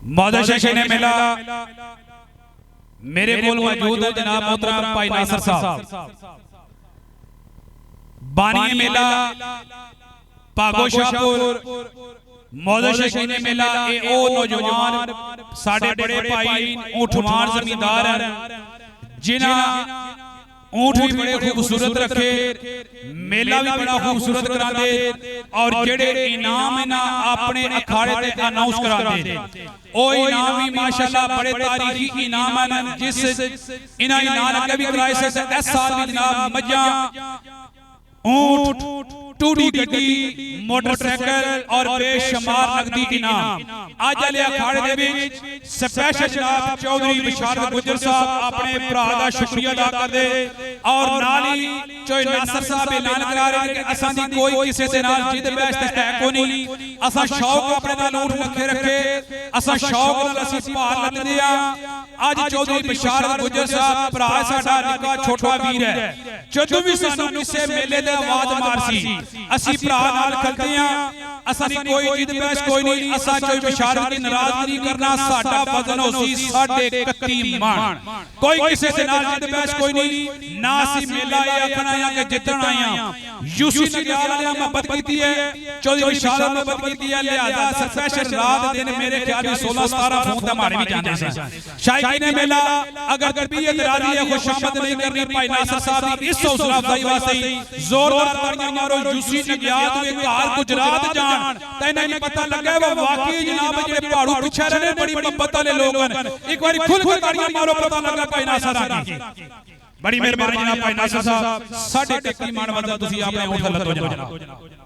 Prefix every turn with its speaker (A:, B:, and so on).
A: मौजूद शेख ने मेला मेरे कोल मौजूद है जनाब मोहतरम भाई नासिर साहब बानी मेला भागो शाहपुर मौजूद शेख ने मेला ये ओ नौजवान साडे बड़े भाई ऊठवान जमींदार हैं जिन्हां ऊंट भी बड़े खूबसूरत रखे मेला भी बड़ा खूबसूरत कराते और जेड़े इनाम ना अपने अखाड़े ते अनाउंस कराते ओ इनाम भी माशाल्लाह बड़े तारीखी इनाम हैं जिस इना इनाम अगे भी कराए सकते इस साल भी जनाब मज्जा ऊंट टूडी गड्डी मोटरसाइकिल और बेशुमार नकदी इनाम आज वाले अखाड़े दे विच स्पेशल जनाब चौधरी बिशारत गुजर साहब अपने भरा दा शुक्रिया अदा करदे और नाल ही चौधरी नासिर साहब ऐलान करा रहे हैं कि असां दी कोई किसी दे नाल जिद बहस ते है कोई नहीं असां शौक अपने नाल ऊंट रखे रखे असां शौक नाल असीं भार लददे आ आज चौधरी बिशारत गुजर साहब भरा साडा निक्का छोटा वीर है जदों भी सानू किसी मेले ते आवाज मारसी असी भरा नाल खलते हैं असां दी कोई जिद बहस कोई नहीं असां चौधरी बिशारत की नाराज नहीं करना साडा वजन होसी 31.5 मन कोई किसी से नाल जिद बहस कोई नहीं ना असी मेला ये आखना है कि जितन आए हैं यूसी नग्याल वाले मोहब्बत कीती है चौधरी बिशारत मोहब्बत कीती है लिहाजा स्पेशल रात दिन मेरे ख्याल में 16-17 फोन ते मारे भी जांदे सन शायकीन मेला अगर तबीयत राजी है खुशामद नहीं करनी भाई नासिर साहब की इस हौसला अफजाई वास्ते जोरदार तालियां मारो यूसी नग्याल तो घर गुजरात जान तैने नहीं पता लगा वो वाकई जनाब जेड़े पहाड़ों पीछे रहने बड़ी मोहब्बत वाले लोग हैं एक बार खुल के तालियां मारो पता लगा भाई नासिर साहब की बड़ी मेहरबानी जनाब भाई नासिर साहब 31.5 मन वजन तुसी अपने ऊँट लदो जनाब।